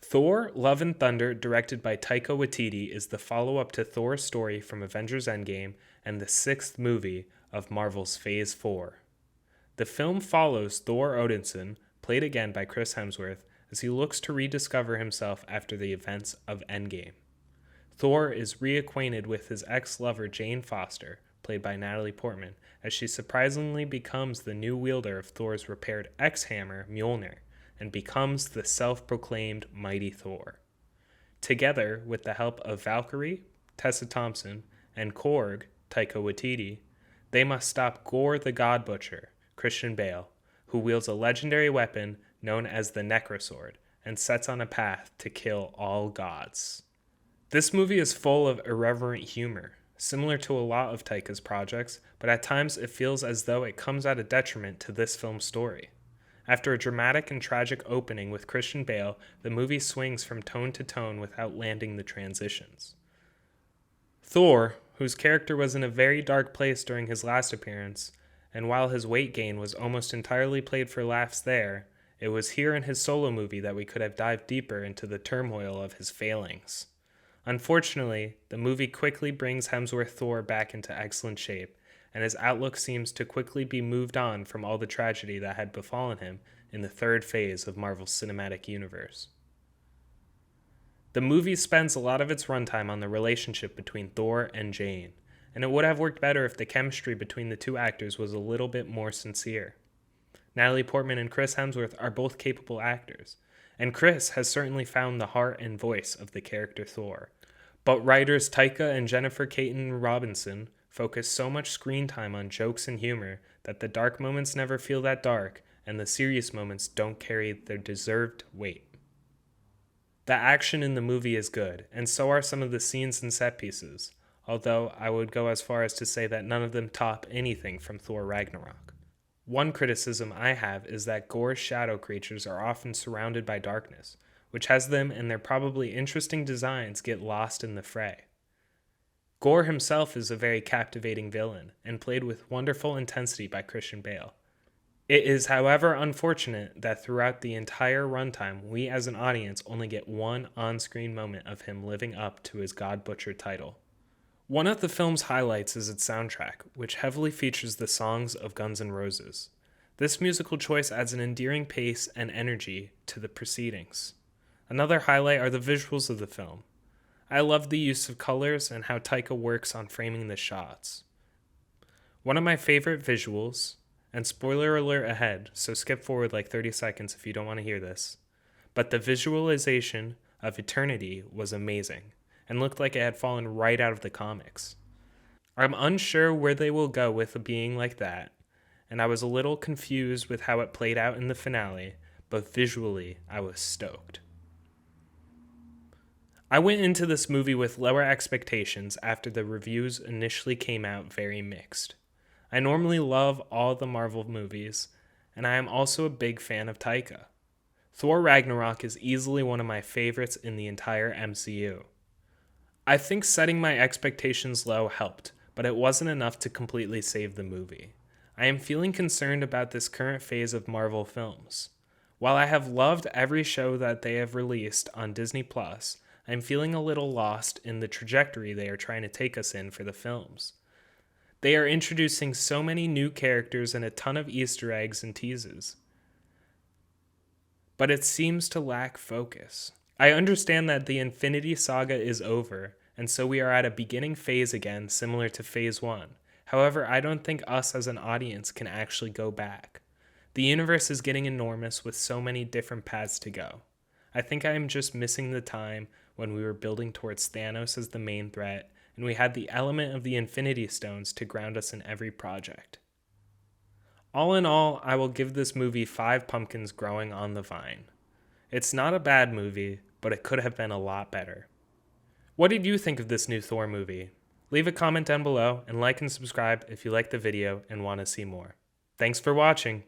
Thor: Love and Thunder, directed by Taika Waititi, is the follow-up to Thor's story from Avengers Endgame and the sixth movie of Marvel's Phase 4. The film follows Thor Odinson, played again by Chris Hemsworth, as he looks to rediscover himself after the events of Endgame. Thor is reacquainted with his ex-lover Jane Foster, played by Natalie Portman, as she surprisingly becomes the new wielder of Thor's repaired ex-hammer, Mjolnir, and becomes the self-proclaimed Mighty Thor. Together, with the help of Valkyrie, Tessa Thompson, and Korg, Taika Waititi, they must stop Gore the God Butcher, Christian Bale, who wields a legendary weapon known as the Necrosword, and sets on a path to kill all gods. This movie is full of irreverent humor, similar to a lot of Taika's projects, but at times it feels as though it comes at a detriment to this film's story. After a dramatic and tragic opening with Christian Bale, the movie swings from tone to tone without landing the transitions. Thor, whose character was in a very dark place during his last appearance, and while his weight gain was almost entirely played for laughs there, it was here in his solo movie that we could have dived deeper into the turmoil of his failings. Unfortunately, the movie quickly brings Hemsworth Thor back into excellent shape, and his outlook seems to quickly be moved on from all the tragedy that had befallen him in the third phase of Marvel's cinematic universe. The movie spends a lot of its runtime on the relationship between Thor and Jane, and it would have worked better if the chemistry between the two actors was a little bit more sincere. Natalie Portman and Chris Hemsworth are both capable actors, and Chris has certainly found the heart and voice of the character Thor. But writers Taika and Jennifer Caton Robinson focus so much screen time on jokes and humor that the dark moments never feel that dark, and the serious moments don't carry their deserved weight. The action in the movie is good, and so are some of the scenes and set pieces, although I would go as far as to say that none of them top anything from Thor Ragnarok. One criticism I have is that Gore's shadow creatures are often surrounded by darkness, which has them and their probably interesting designs get lost in the fray. Gore himself is a very captivating villain, and played with wonderful intensity by Christian Bale. It is, however, unfortunate that throughout the entire runtime, we as an audience only get one on-screen moment of him living up to his God Butcher title. One of the film's highlights is its soundtrack, which heavily features the songs of Guns N' Roses. This musical choice adds an endearing pace and energy to the proceedings. Another highlight are the visuals of the film. I love the use of colors and how Taika works on framing the shots. One of my favorite visuals, and spoiler alert ahead, so skip forward like 30 seconds if you don't want to hear this, but the visualization of Eternity was amazing, and looked like it had fallen right out of the comics. I'm unsure where they will go with a being like that, and I was a little confused with how it played out in the finale, but visually I was stoked. I went into this movie with lower expectations after the reviews initially came out very mixed. I normally love all the Marvel movies, and I am also a big fan of Taika. Thor Ragnarok is easily one of my favorites in the entire MCU. I think setting my expectations low helped, but it wasn't enough to completely save the movie. I am feeling concerned about this current phase of Marvel films. While I have loved every show that they have released on Disney+, I'm feeling a little lost in the trajectory they are trying to take us in for the films. They are introducing so many new characters and a ton of Easter eggs and teases, but it seems to lack focus. I understand that the Infinity Saga is over, and so we are at a beginning phase again, similar to Phase 1. However, I don't think us as an audience can actually go back. The universe is getting enormous with so many different paths to go. I think I am just missing the time when we were building towards Thanos as the main threat, and we had the element of the Infinity Stones to ground us in every project. All in all, I will give this movie 5 pumpkins growing on the vine. It's not a bad movie, but it could have been a lot better. What did you think of this new Thor movie? Leave a comment down below and like and subscribe if you liked the video and want to see more. Thanks for watching.